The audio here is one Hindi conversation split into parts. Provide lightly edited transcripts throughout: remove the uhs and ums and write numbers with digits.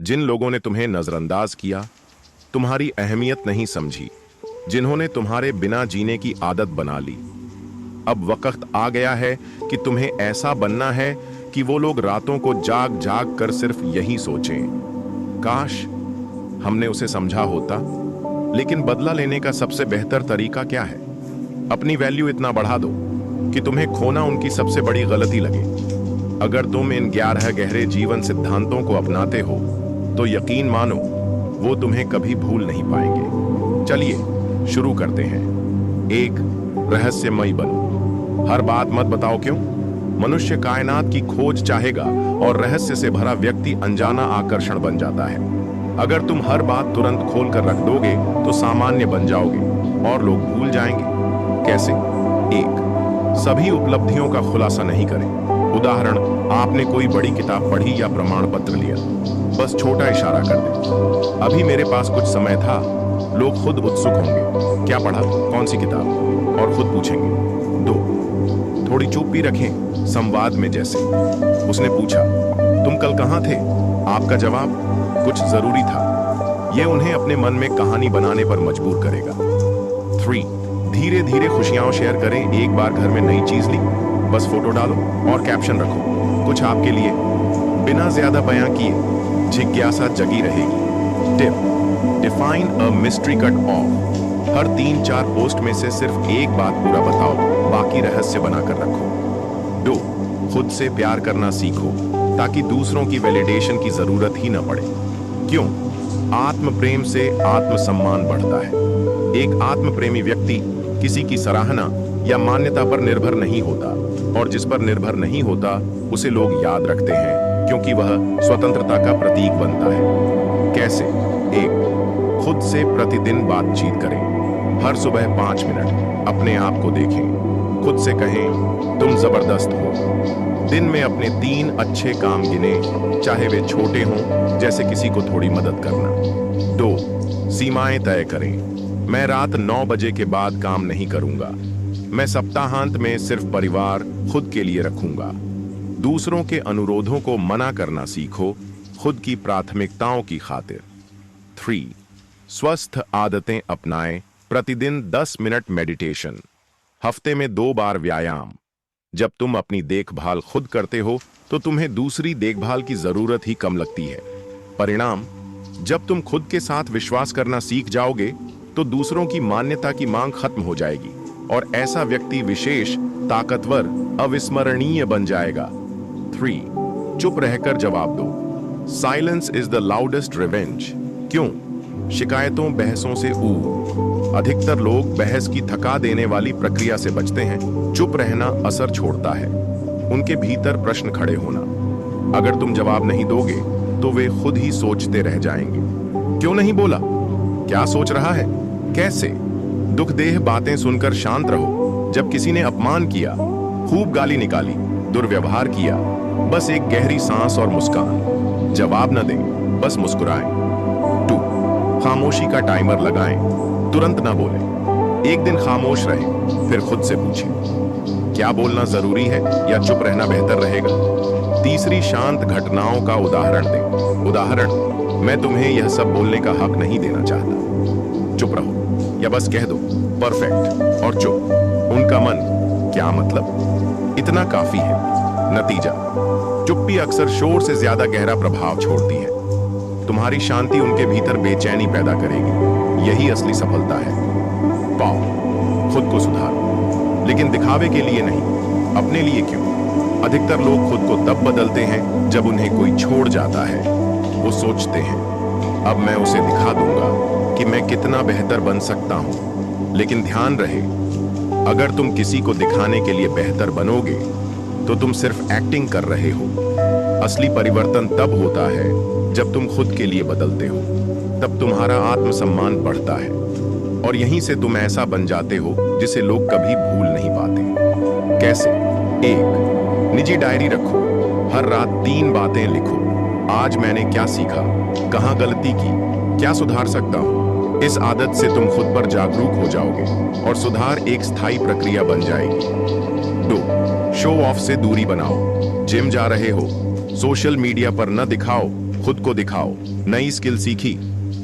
जिन लोगों ने तुम्हें नजरअंदाज किया, तुम्हारी अहमियत नहीं समझी, जिन्होंने तुम्हारे बिना जीने की आदत बना ली। अब वक्त आ गया है कि तुम्हें ऐसा बनना है कि वो लोग रातों को जाग जाग कर सिर्फ यही सोचें, काश हमने उसे समझा होता। लेकिन बदला लेने का सबसे बेहतर तरीका क्या है? अपनी वैल्यू इतना बढ़ा दो कि तुम्हें खोना उनकी सबसे बड़ी गलती लगे। अगर तुम इन 11 गहरे जीवन सिद्धांतों को अपनाते हो तो यकीन मानो वो तुम्हें कभी भूल नहीं पाएंगे। चलिए शुरू करते हैं। 1, रहस्यमयी बनो। हर बात मत बताओ क्यों। मनुष्य कायनात की खोज चाहेगा और रहस्य से भरा व्यक्ति अनजाना आकर्षण बन जाता है। अगर तुम हर बात तुरंत खोल कर रख दोगे तो सामान्य बन जाओगे और लोग भूल जाएंगे। कैसे? 1, सभी उपलब्धियों का खुलासा नहीं करें। उदाहरण, आपने कोई बड़ी किताब पढ़ी या प्रमाण पत्र लिया, बस छोटा इशारा कर दें, अभी मेरे पास कुछ समय था। लोग खुद उत्सुक होंगे, क्या पढ़ा, कौन सी किताब, और खुद पूछेंगे। 2, थोड़ी चुप भी रखें, संवाद में जैसे उसने पूछा, तुम कल कहाँ थे? आपका जवाब, कुछ जरूरी था। यह उन्हें अपने मन में कहानी बनाने पर मजबूर करेगा। 3, धीरे धीरे खुशियां शेयर करें। एक बार घर में नई चीज ली, बस फोटो डालो और कैप्शन रखो, कुछ आपके लिए। बिना ज्यादा बयां किए जिज्ञासा जगी रहेगी। Tip, define a mystery cut off. Her 3-4 post में से सिर्फ एक बात पूरा बताओ, बाकी रहस्य बनाकर रखो। 2, खुद से प्यार करना सीखो ताकि दूसरों की वैलिडेशन की जरूरत ही न पड़े। क्यों? आत्म प्रेम से आत्मसम्मान बढ़ता है। एक आत्मप्रेमी व्यक्ति किसी की सराहना या मान्यता पर निर्भर नहीं होता, और जिस पर निर्भर नहीं होता उसे लोग याद रखते हैं क्योंकि वह स्वतंत्रता का प्रतीक बनता है। कैसे? 1, खुद से प्रतिदिन बातचीत करें। हर सुबह 5 मिनट अपने आप को देखें। खुद से कहें, तुम जबरदस्त हो। दिन में अपने 3 अच्छे काम गिने, चाहे वे छोटे हों, जैसे किसी को थोड़ी मदद करना। 2, सीमाएं तय करें। मैं रात 9 बजे के बाद काम नहीं करूंगा। मैं सप्ताहांत में सिर्फ परिवार, खुद के लिए रखूंगा। दूसरों के अनुरोधों को मना करना सीखो, खुद की प्राथमिकताओं की खातिर। 3, स्वस्थ आदतें अपनाएं। प्रतिदिन 10 मिनट मेडिटेशन, हफ्ते में 2 बार व्यायाम। जब तुम अपनी देखभाल खुद करते हो तो तुम्हें दूसरी देखभाल की जरूरत ही कम लगती है। परिणाम, जब तुम खुद के साथ विश्वास करना सीख जाओगे तो दूसरों की मान्यता की मांग खत्म हो जाएगी और ऐसा व्यक्ति विशेष, ताकतवर, अविस्मरणीय बन जाएगा। 3, चुप रहकर जवाब दो। Silence is the loudest revenge. क्यों? शिकायतों, बहसों से ऊब। अधिकतर लोग बहस की थका देने वाली प्रक्रिया से बचते हैं। चुप रहना असर छोड़ता है। उनके भीतर प्रश्न खड़े होना। अगर तुम जवाब नहीं दोगे तो वे खुद ही सोचते रह जाएंगे, क्यों नहीं बोला, क्या सोच रहा है, कैसे। दुखदेह बातें सुनकर शांत रहो। जब किसी ने अपमान किया, खूब गाली निकाली, दुर्व्यवहार किया, बस एक गहरी सांस और मुस्कान। जवाब न दें, बस मुस्कुराएं। 2, खामोशी का टाइमर लगाएं। तुरंत ना बोलें। एक दिन खामोश रहें, फिर खुद से पूछें, क्या बोलना जरूरी है या चुप रहना बेहतर रहेगा। तीसरी, शांत घटनाओं का उदाहरण दें। उदाहरण, मैं तुम्हें यह सब बोलने का हक नहीं देना चाहता, चुप रहो। या बस कह दो, परफेक्ट, और चुप। उनका मन, क्या मतलब, इतना काफी है। नतीजा, चुप्पी अक्सर शोर से ज्यादा गहरा प्रभाव छोड़ती है। तुम्हारी शांति उनके भीतर बेचैनी पैदा करेगी। यही असली सफलता है। पाओ, खुद को सुधारो, लेकिन दिखावे के लिए नहीं, अपने लिए। क्यों? अधिकतर लोग खुद को तब बदलते हैं जब उन्हें कोई छोड़ जाता है। वो सोचते हैं, अब मैं उसे दिखा दूंगा कि मैं कितना बेहतर बन सकता हूं। लेकिन ध्यान रहे, अगर तुम किसी को दिखाने के लिए बेहतर बनोगे तो तुम सिर्फ एक्टिंग कर रहे हो। असली परिवर्तन तब होता है जब तुम खुद के लिए बदलते हो। तब तुम्हारा आत्मसम्मान बढ़ता है और यहीं से तुम ऐसा बन जाते हो जिसे लोग कभी भूल नहीं पाते। कैसे? 1, निजी डायरी रखो। हर रात 3 बातें लिखो। आज मैंने क्या सीखा, कहां गलती की, क्या सुधार सकता हूं। इस आदत से तुम खुद पर जागरूक हो जाओगे और सुधार एक स्थायी प्रक्रिया बन जाएगी। 2, शो ऑफ से दूरी बनाओ। जिम जा रहे हो, सोशल मीडिया पर न दिखाओ, खुद को दिखाओ। नई स्किल सीखी,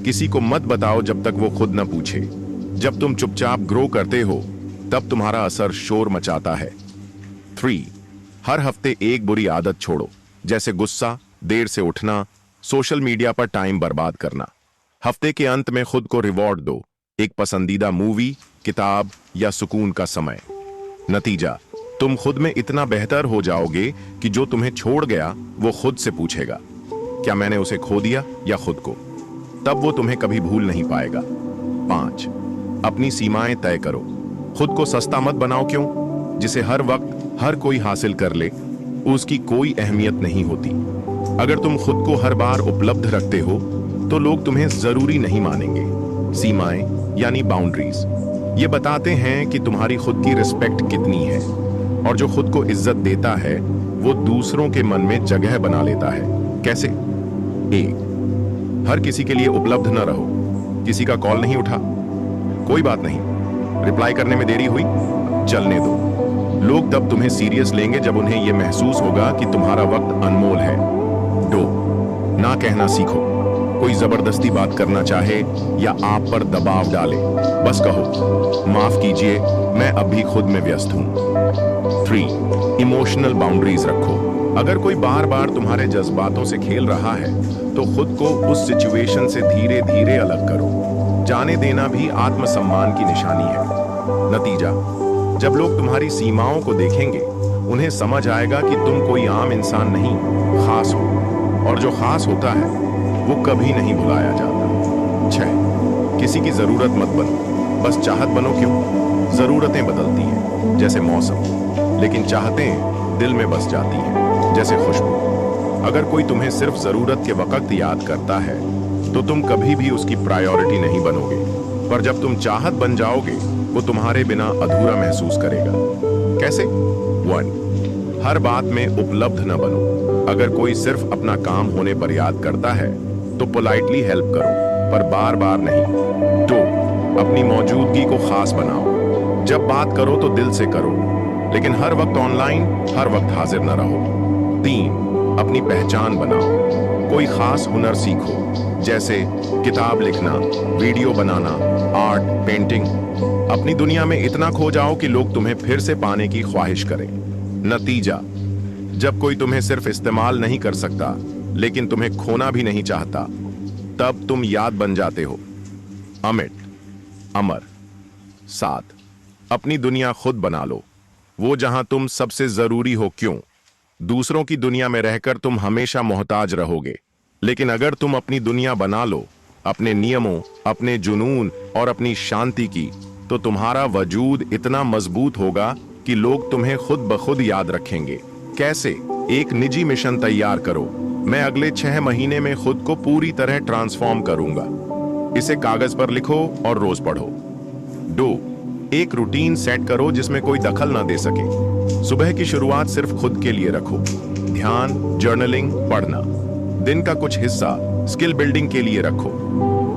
किसी को मत बताओ जब तक वो खुद न पूछे। जब तुम चुपचाप ग्रो करते हो तब तुम्हारा असर शोर मचाता है। 3. हर हफ्ते एक बुरी आदत छोड़ो, जैसे गुस्सा, देर से उठना, सोशल मीडिया पर टाइम बर्बाद करना। हफ्ते के अंत में खुद को रिवॉर्ड दो, एक पसंदीदा मूवी, किताब या सुकून का समय। नतीजा, तुम खुद में इतना बेहतर हो जाओगे कि जो तुम्हें छोड़ गया वो खुद से पूछेगा, क्या मैंने उसे खो दिया या खुद को? तब वो तुम्हें कभी भूल नहीं पाएगा। 5. अपनी सीमाएं तय करो। खुद को सस्ता मत बनाओ। क्यों? जिसे हर वक्त हर कोई हासिल कर ले, उसकी कोई अहमियत नहीं होती। अगर तुम खुद को हर बार उपलब्ध रखते हो तो लोग तुम्हें जरूरी नहीं मानेंगे। सीमाएं यानी बाउंड्रीज ये बताते हैं कि तुम्हारी खुद की रिस्पेक्ट कितनी है, और जो खुद को इज्जत देता है वो दूसरों के मन में जगह बना लेता है। कैसे? 1. हर किसी के लिए उपलब्ध न रहो। किसी का कॉल नहीं उठा, कोई बात नहीं, रिप्लाई करने में देरी हुई, चलने दो। लोग तब तुम्हें सीरियस लेंगे जब उन्हें यह महसूस होगा कि तुम्हारा वक्त अनमोल है। 2. ना कहना सीखो। कोई जबरदस्ती बात करना चाहे या आप पर दबाव डाले, बस कहो, माफ कीजिए, मैं अभी खुद में व्यस्त हूं। 3. इमोशनल बाउंड्रीज रखो। अगर कोई बार बार तुम्हारे जज्बातों से खेल रहा है तो खुद को उस सिचुएशन से धीरे धीरे अलग करो। जाने देना भी आत्मसम्मान की निशानी है। नतीजा, जब लोग तुम्हारी सीमाओं को देखेंगे उन्हें समझ आएगा कि तुम कोई आम इंसान नहीं, खास हो, और जो खास होता है वो कभी नहीं भुलाया जाता। 6. किसी की जरूरत मत बनो, बस चाहत बनो। क्यों? जरूरतें बदलती हैं जैसे मौसम, लेकिन चाहतें दिल में बस जाती हैं जैसे खुशबू। अगर कोई तुम्हें सिर्फ जरूरत के वक्त याद करता है तो तुम कभी भी उसकी प्रायोरिटी नहीं बनोगे, पर जब तुम चाहत बन जाओगे वो तुम्हारे बिना अधूरा महसूस करेगा। कैसे? 1. हर बात में उपलब्ध न बनो। अगर कोई सिर्फ अपना काम होने पर याद करता है तो पोलाइटली हेल्प करो, पर बार बार नहीं। 2. अपनी मौजूदगी को खास बनाओ। जब बात करो तो दिल से करो, लेकिन हर वक्त ऑनलाइन, हर वक्त हाजिर न रहो। 3. अपनी पहचान बनाओ। कोई खास हुनर सीखो, जैसे किताब लिखना, वीडियो बनाना, आर्ट, पेंटिंग। अपनी दुनिया में इतना खो जाओ कि लोग तुम्हें फिर से पाने की ख्वाहिश करें। नतीजा, जब कोई तुम्हें सिर्फ इस्तेमाल नहीं कर सकता लेकिन तुम्हें खोना भी नहीं चाहता, तब तुम याद बन जाते हो। अमिट, अमर। 7. अपनी दुनिया खुद बना लो, वो जहां तुम सबसे जरूरी हो। क्यों? दूसरों की दुनिया में रहकर तुम हमेशा मोहताज रहोगे, लेकिन अगर तुम अपनी दुनिया बना लो, अपने नियमों, अपने जुनून और अपनी शांति की, तो तुम्हारा वजूद इतना मजबूत होगा कि लोग तुम्हें खुद ब खुद याद रखेंगे। कैसे? एक निजी मिशन तैयार करो। मैं अगले 6 महीने में खुद को पूरी तरह ट्रांसफॉर्म करूंगा। इसे कागज पर लिखो और रोज पढ़ो। 2. एक रूटीन सेट करो जिसमें कोई दखल ना दे सके। सुबह की शुरुआत सिर्फ खुद के लिए रखो। ध्यान, जर्नलिंग, पढ़ना। दिन का कुछ हिस्सा स्किल बिल्डिंग के लिए रखो।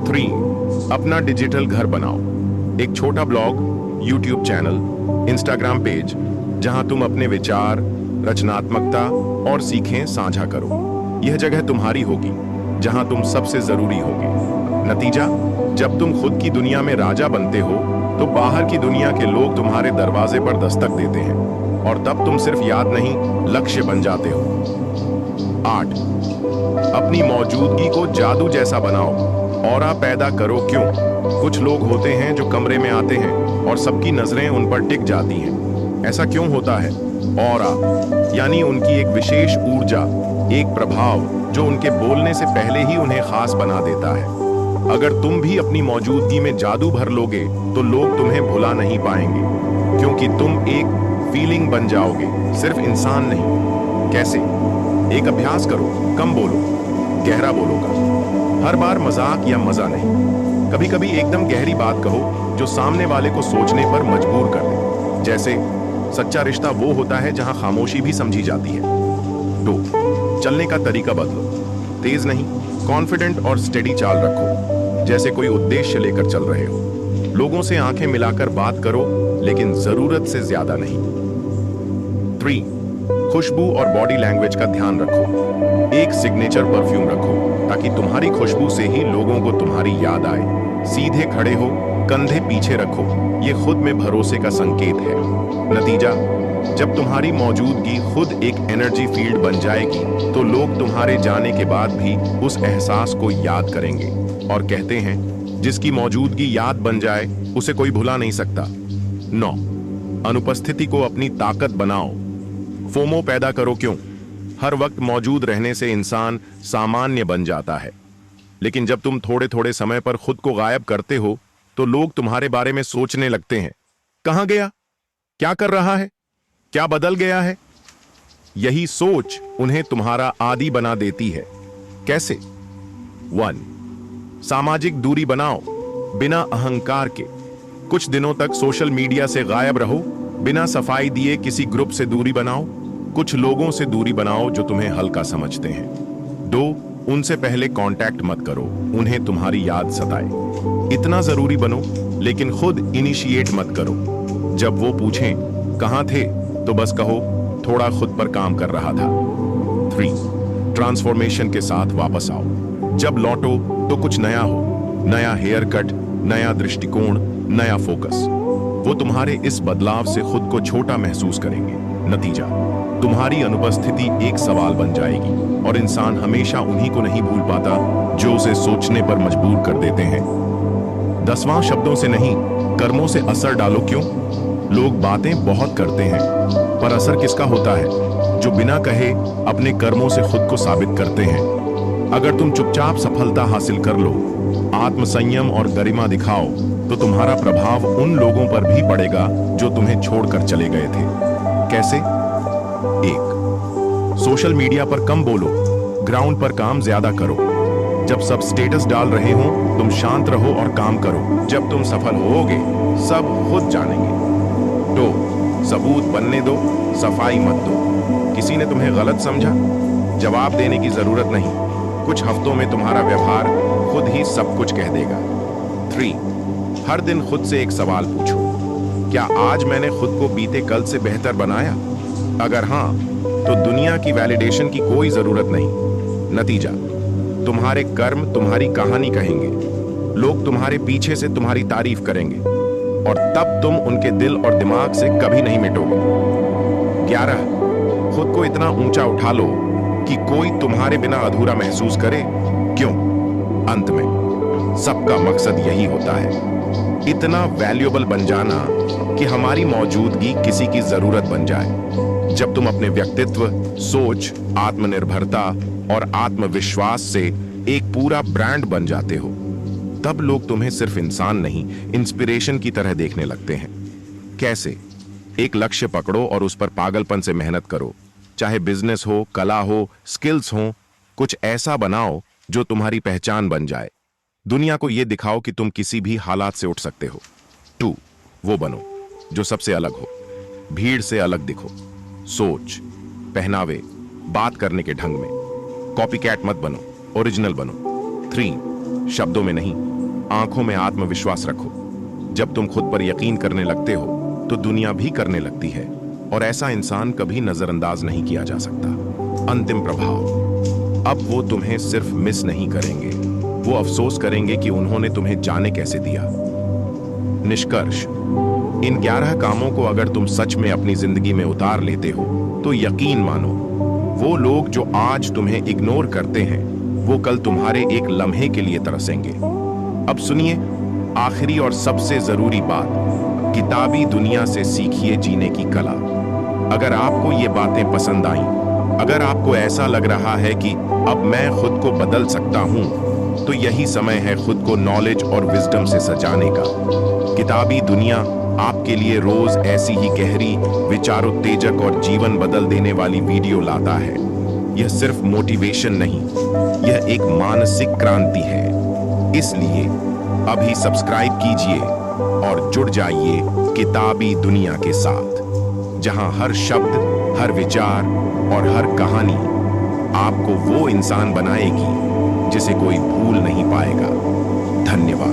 3. अपना डिजिटल घर बनाओ। एक छोटा blog, YouTube channel, Instagram page, जहां तुम अपने विचार, रचनात्मकता और सीखें साझा करो। यह जगह तुम्हारी होगी जहां तुम सबसे जरूरी होगे। नतीजा, जब तुम खुद की दुनिया में राजा बनते हो तो बाहर की दुनिया के लोग तुम्हारे दरवाजे पर दस्तक देते हैं, और तब तुम सिर्फ याद नहीं, लक्ष्य बन जाते हो। 8. अपनी मौजूदगी को जादू जैसा बनाओ। ऑरा पैदा करो। क्यों? कुछ लोग होते हैं जो कमरे में आते हैं और सबकी नजरें उन पर टिक जाती हैं। ऐसा क्यों होता है? ऑरा यानी उनकी एक विशेष ऊर्जा, एक प्रभाव जो उनके बोलने से पहले ही उन्हें खास बना देता है। अगर तुम भी अपनी मौजूदगी में जादू भर लोगे तो लोग तुम्हें भुला नहीं पाएंगे, क्योंकि तुम एक फीलिंग बन जाओगे, सिर्फ इंसान नहीं। कैसे? एक अभ्यास करो, कम बोलो, गहरा बोलोगा। हर बार मजाक या मजा नहीं, कभी कभी एकदम गहरी बात कहो जो सामने वाले को सोचने पर मजबूर कर दे। जैसे, सच्चा रिश्ता वो होता है जहां खामोशी भी समझी जाती है। 2. चलने का तरीका बदलो। तेज नहीं, कॉन्फिडेंट और स्टेडी चाल रखो, जैसे कोई उद्देश्य लेकर चल रहे हो। लोगों से आंखें मिलाकर बात करो, लेकिन जरूरत से ज्यादा नहीं। 3. खुशबू और बॉडी लैंग्वेज का ध्यान रखो। एक सिग्नेचर परफ्यूम रखो, ताकि तुम्हारी खुशबू से ही लोगों को तुम्हारी याद आए। सीधे खड़े हो, कंधे पीछे रखो, ये खुद में भरोसे का संकेत है। नतीजा, जब तुम्हारी मौजूदगी खुद एक एनर्जी फील्ड बन जाएगी तो लोग तुम्हारे जाने के बाद भी उस एहसास को याद करेंगे। और कहते हैं, जिसकी मौजूदगी याद बन जाए उसे कोई भुला नहीं सकता। 9, अनुपस्थिति को अपनी ताकत बनाओ। फोमो पैदा करो। क्यों? हर वक्त मौजूद रहने से इंसान सामान्य बन जाता है, लेकिन जब तुम थोड़े थोड़े समय पर खुद को गायब करते हो तो लोग तुम्हारे बारे में सोचने लगते हैं, कहां गया, क्या कर रहा है, क्या बदल गया है। यही सोच उन्हें तुम्हारा आदी बना देती है। कैसे? 1, सामाजिक दूरी बनाओ बिना अहंकार के। कुछ दिनों तक सोशल मीडिया से गायब रहो, बिना सफाई दिए किसी ग्रुप से दूरी बनाओ। कुछ लोगों से दूरी बनाओ जो तुम्हें हल्का समझते हैं। 2, उनसे पहले कांटेक्ट मत करो, उन्हें तुम्हारी याद सताए। इतना जरूरी बनो लेकिन खुद इनिशिएट मत करो। जब वो पूछें कहां थे तो बस कहो थोड़ा खुद पर काम कर रहा था। 3, ट्रांसफॉर्मेशन के साथ वापस आओ। जब लौटो तो कुछ नया हो, नया हेयर कट, नया दृष्टिकोण, नया फोकस। वो तुम्हारे इस बदलाव से खुद को छोटा महसूस करेंगे। नतीजा, तुम्हारी अनुपस्थिति एक सवाल बन जाएगी और इंसान हमेशा उन्हीं को नहीं भूल पाता जो उसे सोचने पर मजबूर कर देते हैं। 10वां, शब्दों से नहीं कर्मों से असर डालो। क्यों? लोग बातें बहुत करते हैं पर असर किसका होता है? जो बिना कहे अपने कर्मों से खुद को साबित करते हैं। अगर तुम चुपचाप सफलता हासिल कर लो, आत्मसंयम और गरिमा दिखाओ तो तुम्हारा प्रभाव उन लोगों पर भी पड़ेगा जो तुम्हें छोड़कर चले गए थे। कैसे? 1, सोशल मीडिया पर कम बोलो, ग्राउंड पर काम ज्यादा करो। जब सब स्टेटस डाल रहे हो तुम शांत रहो और काम करो। जब तुम सफल होगे सब खुद जानेंगे। 2, सबूत बनने दो, सफाई मत दो। किसी ने तुम्हें गलत समझा, जवाब देने की जरूरत नहीं। कुछ हफ्तों में तुम्हारा व्यवहार खुद ही सब कुछ कह देगा। 3, हर दिन खुद से एक सवाल पूछो, क्या आज मैंने खुद को बीते कल से बेहतर बनाया? अगर हां, तो दुनिया की वैलिडेशन की कोई जरूरत नहीं। नतीजा, तुम्हारे कर्म तुम्हारी कहानी कहेंगे। लोग तुम्हारे पीछे से तुम्हारी तारीफ करेंगे और तब तुम उनके दिल और दिमाग से कभी नहीं मिटोगे। 11, खुद को इतना ऊंचा उठा लो कि कोई तुम्हारे बिना अधूरा महसूस करे। क्यों? अंत में सबका मकसद यही होता है, इतना वैल्यूएबल बन जाना कि हमारी मौजूदगी किसी की जरूरत बन जाए। जब तुम अपने व्यक्तित्व, सोच, आत्मनिर्भरता और आत्मविश्वास से एक पूरा ब्रांड बन जाते हो, तब लोग तुम्हें सिर्फ इंसान नहीं, इंस्पिरेशन की तरह देखने लगते हैं। कैसे? एक लक्ष्य पकड़ो और उस पर पागलपन से मेहनत करो। चाहे बिजनेस हो, कला हो, स्किल्स हो, कुछ ऐसा बनाओ जो तुम्हारी पहचान बन जाए। दुनिया को यह दिखाओ कि तुम किसी भी हालात से उठ सकते हो। 2, वो बनो जो सबसे अलग हो, भीड़ से अलग दिखो। सोच, पहनावे, बात करने के ढंग में। कॉपीकैट मत बनो, ओरिजिनल बनो। 3, शब्दों में नहीं, आंखों में आत्मविश्वास रखो। जब तुम खुद पर यकीन करने लगते हो तो दुनिया भी करने लगती है और ऐसा इंसान कभी नजरअंदाज नहीं किया जा सकता। अंतिम प्रभाव, अब वो तुम्हें सिर्फ मिस नहीं करेंगे, वो अफसोस करेंगे कि उन्होंने तुम्हें जाने कैसे दिया। निष्कर्ष, इन 11 कामों को अगर तुम सच में अपनी जिंदगी में उतार लेते हो तो यकीन मानो, वो लोग जो आज तुम्हें इग्नोर करते हैं वो कल तुम्हारे एक लम्हे के लिए तरसेंगे। अब सुनिए आखिरी और सबसे जरूरी बात, किताबी दुनिया से सीखिए जीने की कला। अगर आपको ये बातें पसंद आईं, अगर आपको ऐसा लग रहा है कि अब मैं खुद को बदल सकता हूं, तो यही समय है खुद को नॉलेज और विजडम से सजाने का। किताबी दुनिया आपके लिए रोज ऐसी ही गहरी, विचारोत्तेजक और जीवन बदल देने वाली वीडियो लाता है। यह सिर्फ मोटिवेशन नहीं, यह एक मानसिक क्रांति है। इसलिए अभी सब्सक्राइब कीजिए और जुड़ जाइए किताबी दुनिया के साथ, जहां हर शब्द, हर विचार और हर कहानी आपको वो इंसान बनाएगी जिसे कोई भूल नहीं पाएगा। धन्यवाद।